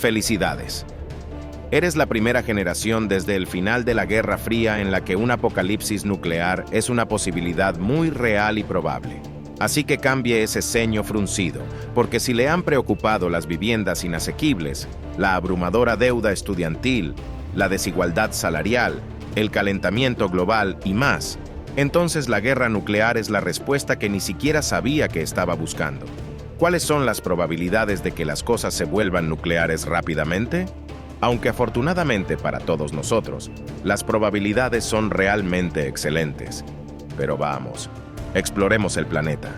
Felicidades. Eres la primera generación desde el final de la Guerra Fría en la que un apocalipsis nuclear es una posibilidad muy real y probable. Así que cambie ese ceño fruncido, porque si le han preocupado las viviendas inasequibles, la abrumadora deuda estudiantil, la desigualdad salarial, el calentamiento global y más, entonces la guerra nuclear es la respuesta que ni siquiera sabía que estaba buscando. ¿Cuáles son las probabilidades de que las cosas se vuelvan nucleares rápidamente? Aunque afortunadamente para todos nosotros, las probabilidades son realmente excelentes. Pero vamos, exploremos el planeta.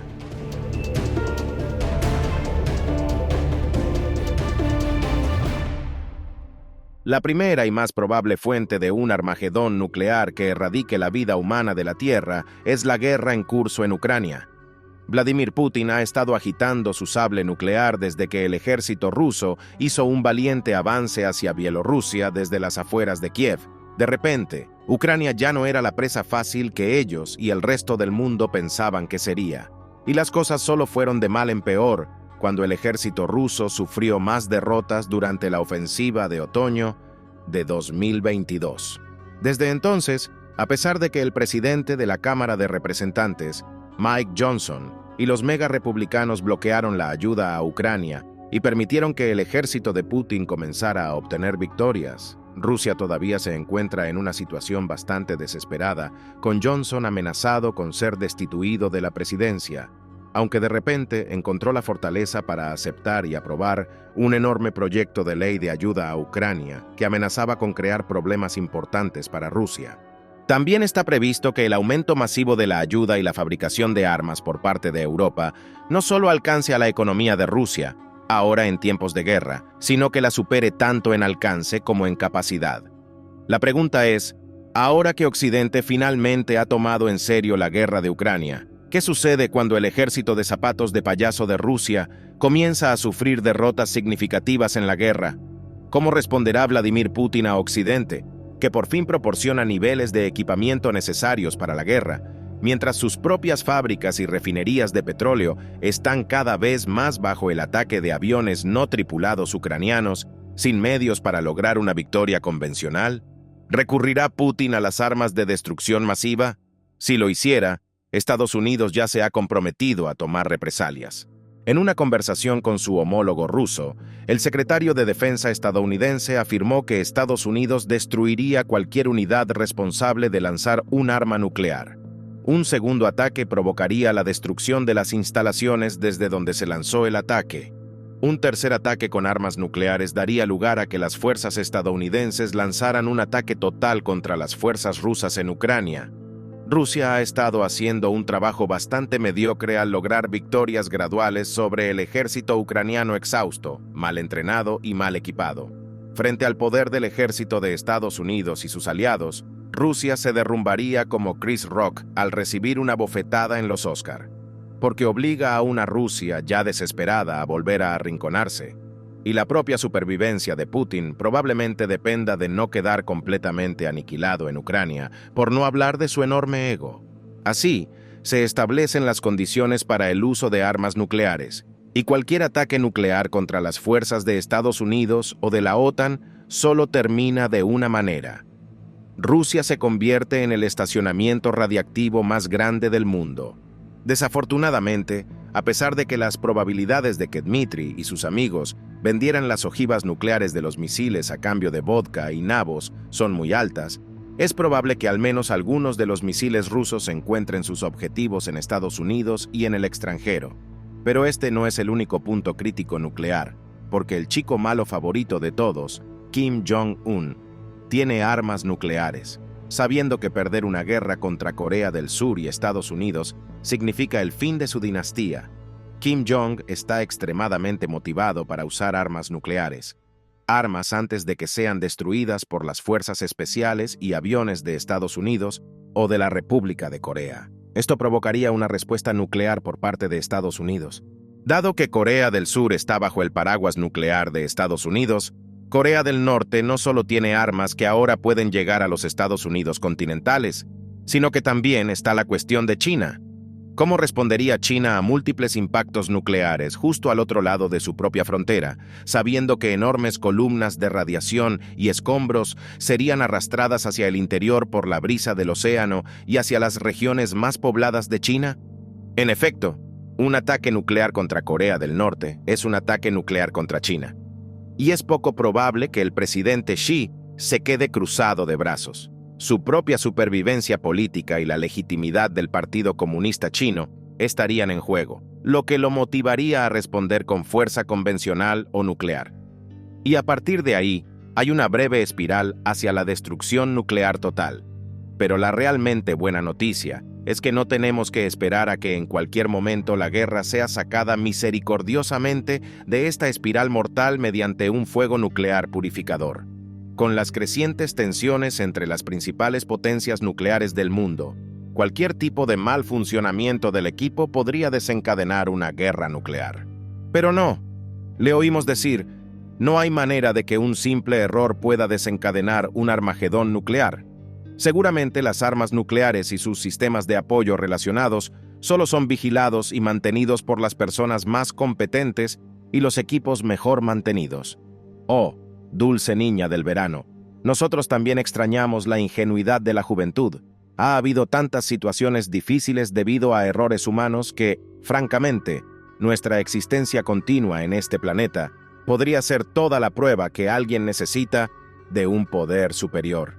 La primera y más probable fuente de un Armagedón nuclear que erradique la vida humana de la Tierra es la guerra en curso en Ucrania. Vladimir Putin ha estado agitando su sable nuclear desde que el ejército ruso hizo un valiente avance hacia Bielorrusia desde las afueras de Kiev. De repente, Ucrania ya no era la presa fácil que ellos y el resto del mundo pensaban que sería. Y las cosas solo fueron de mal en peor cuando el ejército ruso sufrió más derrotas durante la ofensiva de otoño de 2022. Desde entonces, a pesar de que el presidente de la Cámara de Representantes, Mike Johnson, y los mega republicanos bloquearon la ayuda a Ucrania y permitieron que el ejército de Putin comenzara a obtener victorias, Rusia todavía se encuentra en una situación bastante desesperada, con Johnson amenazado con ser destituido de la presidencia, aunque de repente encontró la fortaleza para aceptar y aprobar un enorme proyecto de ley de ayuda a Ucrania que amenazaba con crear problemas importantes para Rusia. También está previsto que el aumento masivo de la ayuda y la fabricación de armas por parte de Europa no solo alcance a la economía de Rusia, ahora en tiempos de guerra, sino que la supere tanto en alcance como en capacidad. La pregunta es, ahora que Occidente finalmente ha tomado en serio la guerra de Ucrania, ¿qué sucede cuando el ejército de zapatos de payaso de Rusia comienza a sufrir derrotas significativas en la guerra? ¿Cómo responderá Vladimir Putin a Occidente, que por fin proporciona niveles de equipamiento necesarios para la guerra, mientras sus propias fábricas y refinerías de petróleo están cada vez más bajo el ataque de aviones no tripulados ucranianos, sin medios para lograr una victoria convencional? ¿Recurrirá Putin a las armas de destrucción masiva? Si lo hiciera, Estados Unidos ya se ha comprometido a tomar represalias. En una conversación con su homólogo ruso, el secretario de Defensa estadounidense afirmó que Estados Unidos destruiría cualquier unidad responsable de lanzar un arma nuclear. Un segundo ataque provocaría la destrucción de las instalaciones desde donde se lanzó el ataque. Un tercer ataque con armas nucleares daría lugar a que las fuerzas estadounidenses lanzaran un ataque total contra las fuerzas rusas en Ucrania. Rusia ha estado haciendo un trabajo bastante mediocre al lograr victorias graduales sobre el ejército ucraniano exhausto, mal entrenado y mal equipado. Frente al poder del ejército de Estados Unidos y sus aliados, Rusia se derrumbaría como Chris Rock al recibir una bofetada en los Oscar, porque obliga a una Rusia ya desesperada a volver a arrinconarse, y la propia supervivencia de Putin probablemente dependa de no quedar completamente aniquilado en Ucrania, por no hablar de su enorme ego. Así, se establecen las condiciones para el uso de armas nucleares, y cualquier ataque nuclear contra las fuerzas de Estados Unidos o de la OTAN solo termina de una manera. Rusia se convierte en el estacionamiento radiactivo más grande del mundo. Desafortunadamente, a pesar de que las probabilidades de que Dmitry y sus amigos vendieran las ojivas nucleares de los misiles a cambio de vodka y nabos son muy altas, es probable que al menos algunos de los misiles rusos encuentren sus objetivos en Estados Unidos y en el extranjero. Pero este no es el único punto crítico nuclear, porque el chico malo favorito de todos, Kim Jong-un, tiene armas nucleares, sabiendo que perder una guerra contra Corea del Sur y Estados Unidos significa el fin de su dinastía. Kim Jong está extremadamente motivado para usar armas nucleares, armas antes de que sean destruidas por las fuerzas especiales y aviones de Estados Unidos o de la República de Corea. Esto provocaría una respuesta nuclear por parte de Estados Unidos. Dado que Corea del Sur está bajo el paraguas nuclear de Estados Unidos, Corea del Norte no solo tiene armas que ahora pueden llegar a los Estados Unidos continentales, sino que también está la cuestión de China. ¿Cómo respondería China a múltiples impactos nucleares justo al otro lado de su propia frontera, sabiendo que enormes columnas de radiación y escombros serían arrastradas hacia el interior por la brisa del océano y hacia las regiones más pobladas de China? En efecto, un ataque nuclear contra Corea del Norte es un ataque nuclear contra China. Y es poco probable que el presidente Xi se quede cruzado de brazos. Su propia supervivencia política y la legitimidad del Partido Comunista Chino estarían en juego, lo que lo motivaría a responder con fuerza convencional o nuclear. Y a partir de ahí, hay una breve espiral hacia la destrucción nuclear total. Pero la realmente buena noticia es que no tenemos que esperar a que en cualquier momento la guerra sea sacada misericordiosamente de esta espiral mortal mediante un fuego nuclear purificador. Con las crecientes tensiones entre las principales potencias nucleares del mundo, cualquier tipo de mal funcionamiento del equipo podría desencadenar una guerra nuclear. Pero no, le oímos decir, no hay manera de que un simple error pueda desencadenar un Armagedón nuclear. Seguramente las armas nucleares y sus sistemas de apoyo relacionados solo son vigilados y mantenidos por las personas más competentes y los equipos mejor mantenidos. Oh, dulce niña del verano, nosotros también extrañamos la ingenuidad de la juventud. Ha habido tantas situaciones difíciles debido a errores humanos que, francamente, nuestra existencia continua en este planeta podría ser toda la prueba que alguien necesita de un poder superior.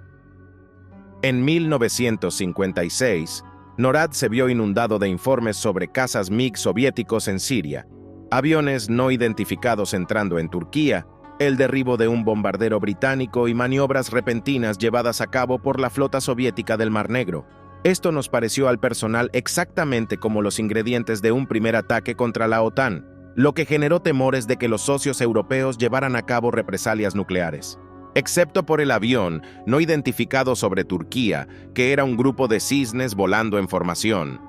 En 1956, NORAD se vio inundado de informes sobre cazas MiG soviéticos en Siria, aviones no identificados entrando en Turquía, el derribo de un bombardero británico y maniobras repentinas llevadas a cabo por la flota soviética del Mar Negro. Esto nos pareció al personal exactamente como los ingredientes de un primer ataque contra la OTAN, lo que generó temores de que los socios europeos llevaran a cabo represalias nucleares. Excepto por el avión no identificado sobre Turquía, que era un grupo de cisnes volando en formación,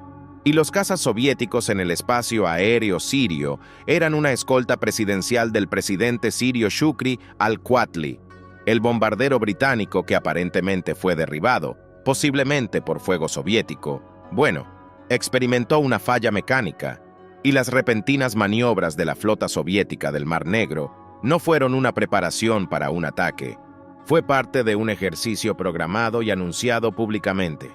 y los cazas soviéticos en el espacio aéreo sirio eran una escolta presidencial del presidente sirio Shukri al-Quwatli. El bombardero británico que aparentemente fue derribado, posiblemente por fuego soviético, experimentó una falla mecánica, y las repentinas maniobras de la flota soviética del Mar Negro no fueron una preparación para un ataque. Fue parte de un ejercicio programado y anunciado públicamente.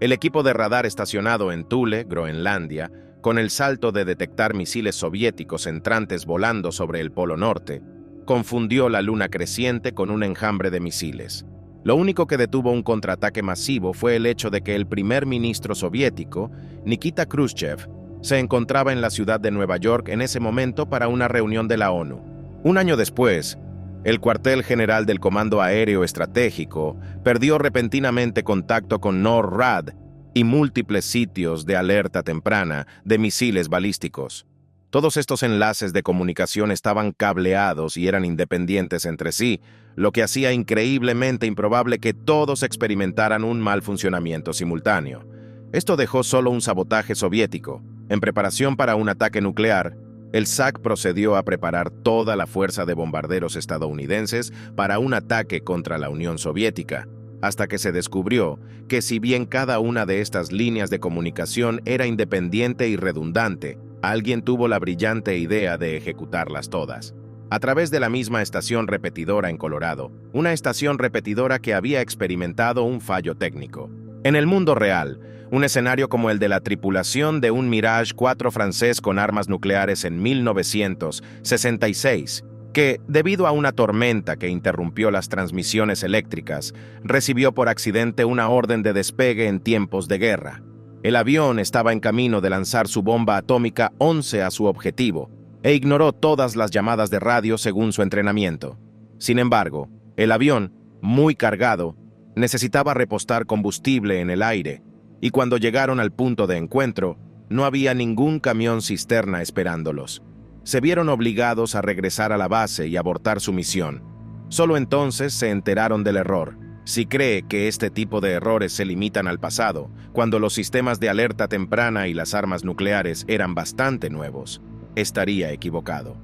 El equipo de radar estacionado en Thule, Groenlandia, con el salto de detectar misiles soviéticos entrantes volando sobre el Polo Norte, confundió la luna creciente con un enjambre de misiles. Lo único que detuvo un contraataque masivo fue el hecho de que el primer ministro soviético, Nikita Khrushchev, se encontraba en la ciudad de Nueva York en ese momento para una reunión de la ONU. Un año después, el cuartel general del Comando Aéreo Estratégico perdió repentinamente contacto con NORAD y múltiples sitios de alerta temprana de misiles balísticos. Todos estos enlaces de comunicación estaban cableados y eran independientes entre sí, lo que hacía increíblemente improbable que todos experimentaran un mal funcionamiento simultáneo. Esto dejó solo un sabotaje soviético. En preparación para un ataque nuclear, el SAC procedió a preparar toda la fuerza de bombarderos estadounidenses para un ataque contra la Unión Soviética, hasta que se descubrió que si bien cada una de estas líneas de comunicación era independiente y redundante, alguien tuvo la brillante idea de ejecutarlas todas. A través de la misma estación repetidora en Colorado, una estación repetidora que había experimentado un fallo técnico. En el mundo real, un escenario como el de la tripulación de un Mirage 4 francés con armas nucleares en 1966, que, debido a una tormenta que interrumpió las transmisiones eléctricas, recibió por accidente una orden de despegue en tiempos de guerra. El avión estaba en camino de lanzar su bomba atómica 11 a su objetivo, e ignoró todas las llamadas de radio según su entrenamiento. Sin embargo, el avión, muy cargado, necesitaba repostar combustible en el aire, y cuando llegaron al punto de encuentro, no había ningún camión cisterna esperándolos. Se vieron obligados a regresar a la base y abortar su misión. Solo entonces se enteraron del error. Si cree que este tipo de errores se limitan al pasado, cuando los sistemas de alerta temprana y las armas nucleares eran bastante nuevos, estaría equivocado.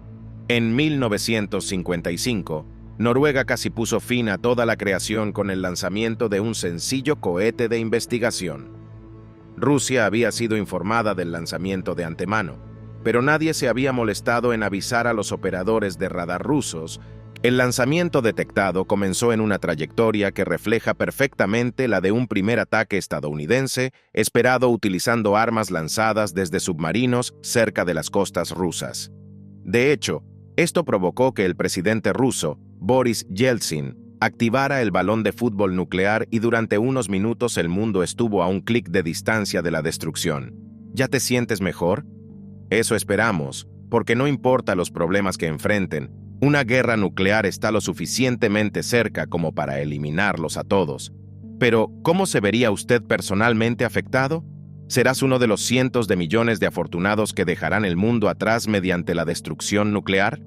En 1955, Noruega casi puso fin a toda la creación con el lanzamiento de un sencillo cohete de investigación. Rusia había sido informada del lanzamiento de antemano, pero nadie se había molestado en avisar a los operadores de radar rusos. El lanzamiento detectado comenzó en una trayectoria que refleja perfectamente la de un primer ataque estadounidense esperado utilizando armas lanzadas desde submarinos cerca de las costas rusas. De hecho, esto provocó que el presidente ruso, Boris Yeltsin, activara el balón de fútbol nuclear y durante unos minutos el mundo estuvo a un clic de distancia de la destrucción. ¿Ya te sientes mejor? Eso esperamos, porque no importa los problemas que enfrenten, una guerra nuclear está lo suficientemente cerca como para eliminarlos a todos. Pero, ¿cómo se vería usted personalmente afectado? ¿Serás uno de los cientos de millones de afortunados que dejarán el mundo atrás mediante la destrucción nuclear?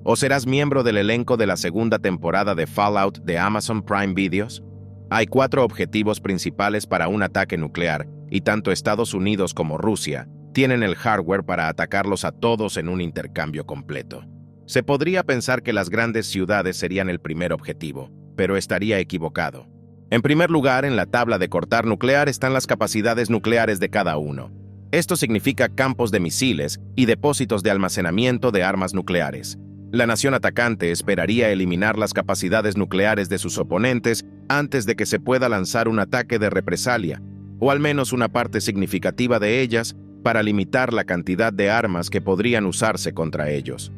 ¿O serás miembro del elenco de la segunda temporada de Fallout de Amazon Prime Videos? Hay 4 objetivos principales para un ataque nuclear, y tanto Estados Unidos como Rusia tienen el hardware para atacarlos a todos en un intercambio completo. Se podría pensar que las grandes ciudades serían el primer objetivo, pero estaría equivocado. En primer lugar, en la tabla de cortar nuclear están las capacidades nucleares de cada uno. Esto significa campos de misiles y depósitos de almacenamiento de armas nucleares. La nación atacante esperaría eliminar las capacidades nucleares de sus oponentes antes de que se pueda lanzar un ataque de represalia, o al menos una parte significativa de ellas, para limitar la cantidad de armas que podrían usarse contra ellos.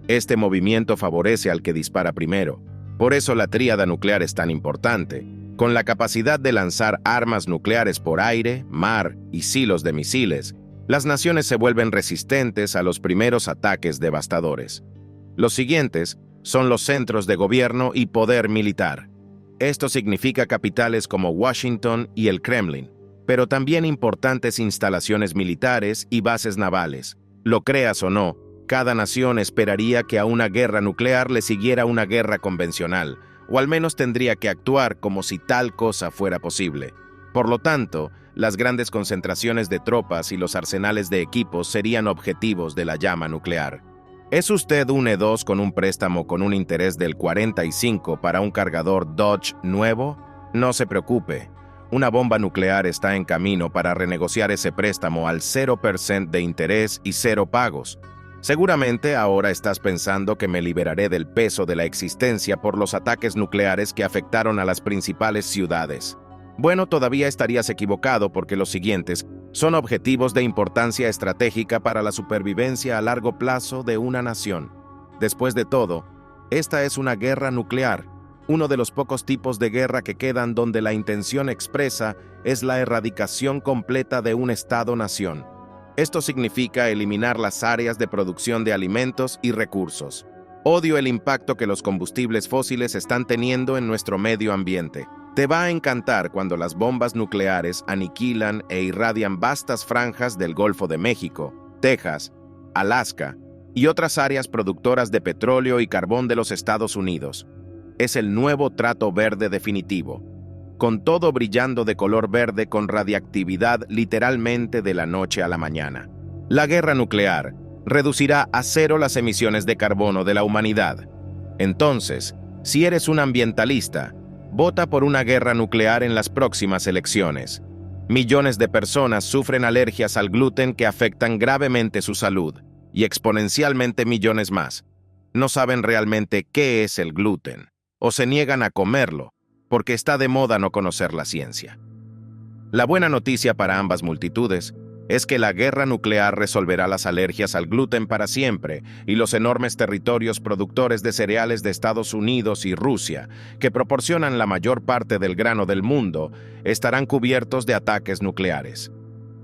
Este movimiento favorece al que dispara primero. Por eso la tríada nuclear es tan importante. Con la capacidad de lanzar armas nucleares por aire, mar y silos de misiles, las naciones se vuelven resistentes a los primeros ataques devastadores. Los siguientes son los centros de gobierno y poder militar. Esto significa capitales como Washington y el Kremlin, pero también importantes instalaciones militares y bases navales. Lo creas o no, cada nación esperaría que a una guerra nuclear le siguiera una guerra convencional, o al menos tendría que actuar como si tal cosa fuera posible. Por lo tanto, las grandes concentraciones de tropas y los arsenales de equipos serían objetivos de la llama nuclear. ¿Es usted un E2 con un préstamo con un interés del 45 para un cargador Dodge nuevo? No se preocupe. Una bomba nuclear está en camino para renegociar ese préstamo al 0% de interés y 0 pagos. Seguramente ahora estás pensando que me liberaré del peso de la existencia por los ataques nucleares que afectaron a las principales ciudades. Bueno, todavía estarías equivocado porque los siguientes son objetivos de importancia estratégica para la supervivencia a largo plazo de una nación. Después de todo, esta es una guerra nuclear, uno de los pocos tipos de guerra que quedan donde la intención expresa es la erradicación completa de un Estado-nación. Esto significa eliminar las áreas de producción de alimentos y recursos. Odio el impacto que los combustibles fósiles están teniendo en nuestro medio ambiente. Te va a encantar cuando las bombas nucleares aniquilan e irradian vastas franjas del Golfo de México, Texas, Alaska y otras áreas productoras de petróleo y carbón de los Estados Unidos. Es el nuevo trato verde definitivo, con todo brillando de color verde con radiactividad literalmente de la noche a la mañana. La guerra nuclear reducirá a 0 las emisiones de carbono de la humanidad. Entonces, si eres un ambientalista, vota por una guerra nuclear en las próximas elecciones. Millones de personas sufren alergias al gluten que afectan gravemente su salud, y exponencialmente millones más. No saben realmente qué es el gluten, o se niegan a comerlo, porque está de moda no conocer la ciencia. La buena noticia para ambas multitudes es que la guerra nuclear resolverá las alergias al gluten para siempre y los enormes territorios productores de cereales de Estados Unidos y Rusia, que proporcionan la mayor parte del grano del mundo, estarán cubiertos de ataques nucleares.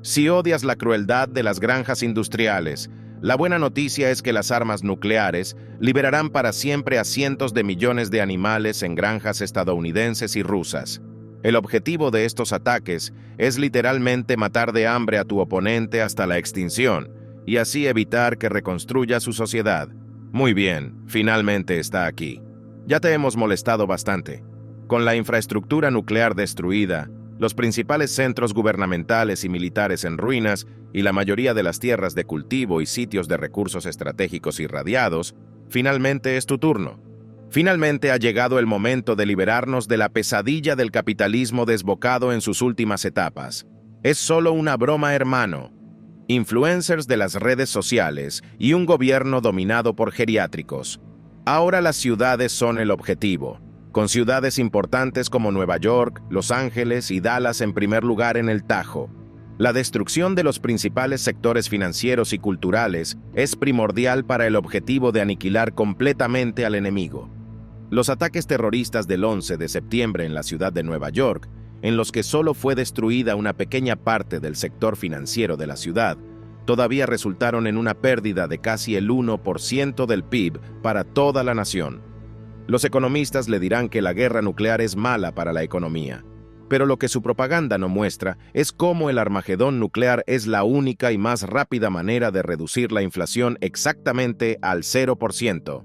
Si odias la crueldad de las granjas industriales, la buena noticia es que las armas nucleares liberarán para siempre a cientos de millones de animales en granjas estadounidenses y rusas. El objetivo de estos ataques es literalmente matar de hambre a tu oponente hasta la extinción, y así evitar que reconstruya su sociedad. Muy bien, finalmente está aquí. Ya te hemos molestado bastante. Con la infraestructura nuclear destruida, los principales centros gubernamentales y militares en ruinas y la mayoría de las tierras de cultivo y sitios de recursos estratégicos irradiados, finalmente es tu turno. Finalmente ha llegado el momento de liberarnos de la pesadilla del capitalismo desbocado en sus últimas etapas. Es solo una broma, hermano. Influencers de las redes sociales y un gobierno dominado por geriátricos. Ahora las ciudades son el objetivo, con ciudades importantes como Nueva York, Los Ángeles y Dallas en primer lugar en el tajo. La destrucción de los principales sectores financieros y culturales es primordial para el objetivo de aniquilar completamente al enemigo. Los ataques terroristas del 11 de septiembre en la ciudad de Nueva York, en los que solo fue destruida una pequeña parte del sector financiero de la ciudad, todavía resultaron en una pérdida de casi el 1% del PIB para toda la nación. Los economistas le dirán que la guerra nuclear es mala para la economía, pero lo que su propaganda no muestra es cómo el Armagedón nuclear es la única y más rápida manera de reducir la inflación exactamente al 0%.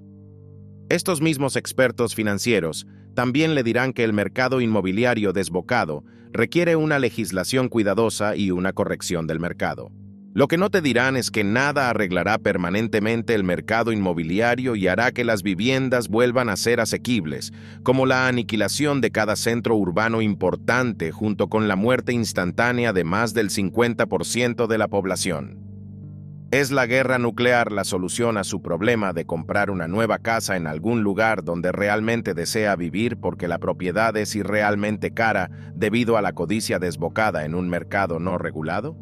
Estos mismos expertos financieros también le dirán que el mercado inmobiliario desbocado requiere una legislación cuidadosa y una corrección del mercado. Lo que no te dirán es que nada arreglará permanentemente el mercado inmobiliario y hará que las viviendas vuelvan a ser asequibles, como la aniquilación de cada centro urbano importante junto con la muerte instantánea de más del 50% de la población. ¿Es la guerra nuclear la solución a su problema de comprar una nueva casa en algún lugar donde realmente desea vivir porque la propiedad es irrealmente cara debido a la codicia desbocada en un mercado no regulado?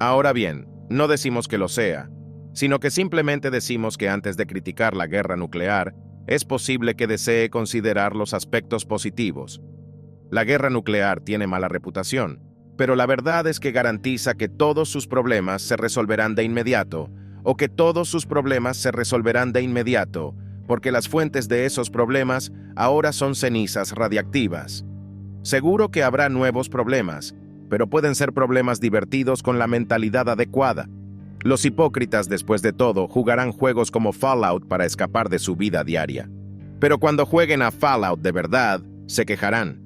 Ahora bien, no decimos que lo sea, sino que simplemente decimos que antes de criticar la guerra nuclear, es posible que desee considerar los aspectos positivos. La guerra nuclear tiene mala reputación, pero la verdad es que garantiza que todos sus problemas se resolverán de inmediato, o que todos sus problemas se resolverán de inmediato, porque las fuentes de esos problemas ahora son cenizas radiactivas. Seguro que habrá nuevos problemas, pero pueden ser problemas divertidos con la mentalidad adecuada. Los hipócritas, después de todo, jugarán juegos como Fallout para escapar de su vida diaria. Pero cuando jueguen a Fallout de verdad, se quejarán.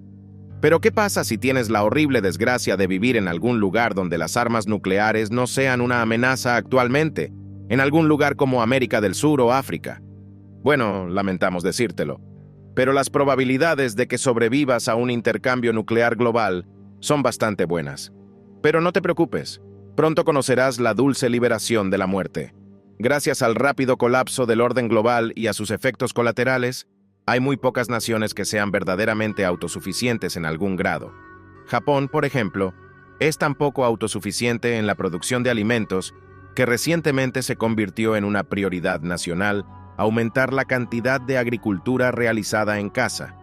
Pero ¿qué pasa si tienes la horrible desgracia de vivir en algún lugar donde las armas nucleares no sean una amenaza actualmente? En algún lugar como América del Sur o África. Bueno, lamentamos decírtelo, pero las probabilidades de que sobrevivas a un intercambio nuclear global son bastante buenas. Pero no te preocupes, pronto conocerás la dulce liberación de la muerte. Gracias al rápido colapso del orden global y a sus efectos colaterales, hay muy pocas naciones que sean verdaderamente autosuficientes en algún grado. Japón, por ejemplo, es tan poco autosuficiente en la producción de alimentos que recientemente se convirtió en una prioridad nacional aumentar la cantidad de agricultura realizada en casa.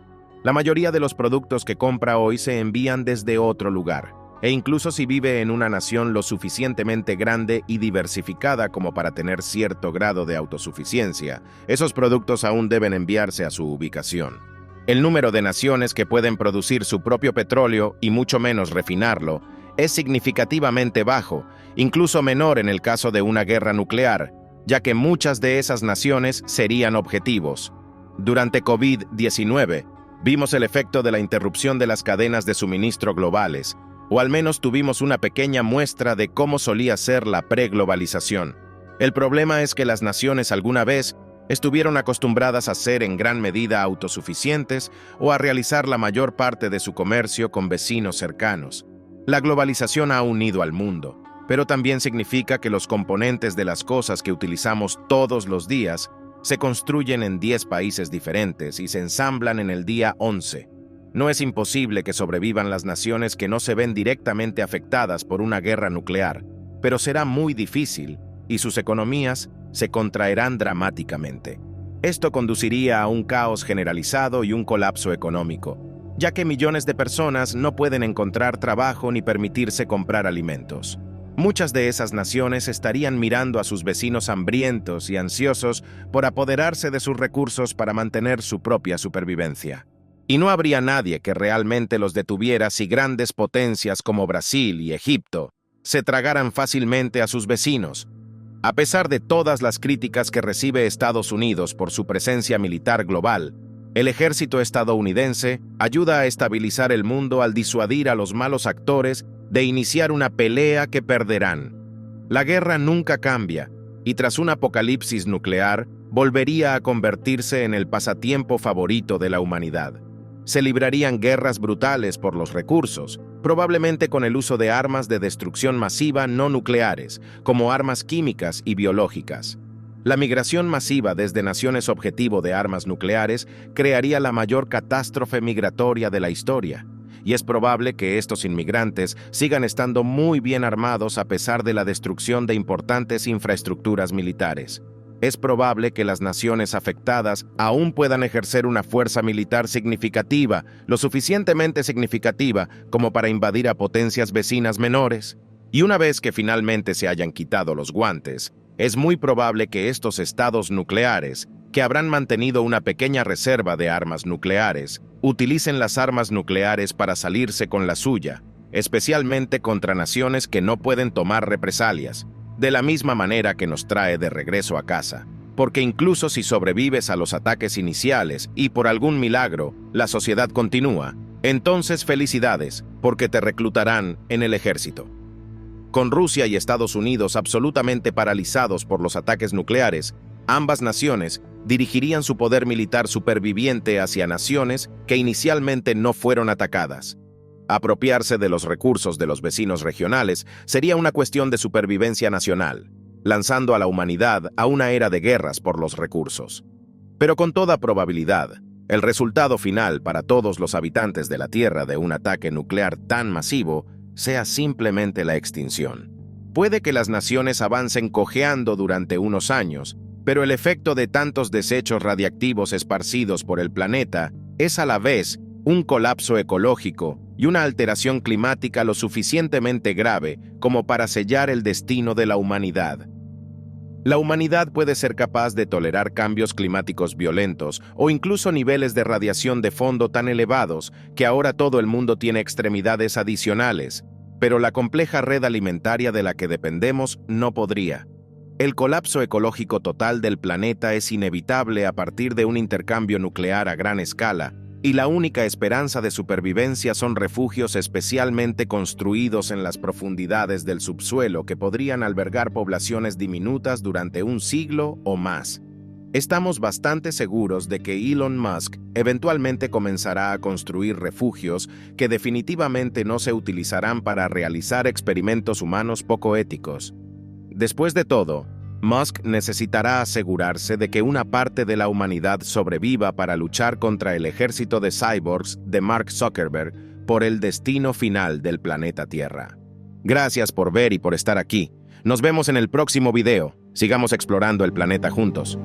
La mayoría de los productos que compra hoy se envían desde otro lugar, e incluso si vive en una nación lo suficientemente grande y diversificada como para tener cierto grado de autosuficiencia, esos productos aún deben enviarse a su ubicación. El número de naciones que pueden producir su propio petróleo y mucho menos refinarlo es significativamente bajo, incluso menor en el caso de una guerra nuclear, ya que muchas de esas naciones serían objetivos. Durante COVID-19, vimos el efecto de la interrupción de las cadenas de suministro globales, o al menos tuvimos una pequeña muestra de cómo solía ser la preglobalización. El problema es que las naciones alguna vez estuvieron acostumbradas a ser en gran medida autosuficientes o a realizar la mayor parte de su comercio con vecinos cercanos. La globalización ha unido al mundo, pero también significa que los componentes de las cosas que utilizamos todos los días se construyen en 10 países diferentes y se ensamblan en el día 11. No es imposible que sobrevivan las naciones que no se ven directamente afectadas por una guerra nuclear, pero será muy difícil y sus economías se contraerán dramáticamente. Esto conduciría a un caos generalizado y un colapso económico, ya que millones de personas no pueden encontrar trabajo ni permitirse comprar alimentos. Muchas de esas naciones estarían mirando a sus vecinos hambrientos y ansiosos por apoderarse de sus recursos para mantener su propia supervivencia. Y no habría nadie que realmente los detuviera si grandes potencias como Brasil y Egipto se tragaran fácilmente a sus vecinos. A pesar de todas las críticas que recibe Estados Unidos por su presencia militar global, el ejército estadounidense ayuda a estabilizar el mundo al disuadir a los malos actores de iniciar una pelea que perderán. La guerra nunca cambia, y tras un apocalipsis nuclear, volvería a convertirse en el pasatiempo favorito de la humanidad. Se librarían guerras brutales por los recursos, probablemente con el uso de armas de destrucción masiva no nucleares, como armas químicas y biológicas. La migración masiva desde naciones objetivo de armas nucleares crearía la mayor catástrofe migratoria de la historia, y es probable que estos inmigrantes sigan estando muy bien armados a pesar de la destrucción de importantes infraestructuras militares. Es probable que las naciones afectadas aún puedan ejercer una fuerza militar significativa, lo suficientemente significativa como para invadir a potencias vecinas menores. Y una vez que finalmente se hayan quitado los guantes, es muy probable que estos estados nucleares, que habrán mantenido una pequeña reserva de armas nucleares, utilicen las armas nucleares para salirse con la suya, especialmente contra naciones que no pueden tomar represalias, de la misma manera que nos trae de regreso a casa. Porque incluso si sobrevives a los ataques iniciales y por algún milagro la sociedad continúa, entonces felicidades, porque te reclutarán en el ejército. Con Rusia y Estados Unidos absolutamente paralizados por los ataques nucleares, ambas naciones dirigirían su poder militar superviviente hacia naciones que inicialmente no fueron atacadas. Apropiarse de los recursos de los vecinos regionales sería una cuestión de supervivencia nacional, lanzando a la humanidad a una era de guerras por los recursos. Pero con toda probabilidad, el resultado final para todos los habitantes de la Tierra de un ataque nuclear tan masivo sea simplemente la extinción. Puede que las naciones avancen cojeando durante unos años, pero el efecto de tantos desechos radiactivos esparcidos por el planeta es a la vez un colapso ecológico y una alteración climática lo suficientemente grave como para sellar el destino de la humanidad. La humanidad puede ser capaz de tolerar cambios climáticos violentos o incluso niveles de radiación de fondo tan elevados que ahora todo el mundo tiene extremidades adicionales, pero la compleja red alimentaria de la que dependemos no podría. El colapso ecológico total del planeta es inevitable a partir de un intercambio nuclear a gran escala, y la única esperanza de supervivencia son refugios especialmente construidos en las profundidades del subsuelo que podrían albergar poblaciones diminutas durante un siglo o más. Estamos bastante seguros de que Elon Musk eventualmente comenzará a construir refugios que definitivamente no se utilizarán para realizar experimentos humanos poco éticos. Después de todo, Musk necesitará asegurarse de que una parte de la humanidad sobreviva para luchar contra el ejército de cyborgs de Mark Zuckerberg por el destino final del planeta Tierra. Gracias por ver y por estar aquí. Nos vemos en el próximo video. Sigamos explorando el planeta juntos.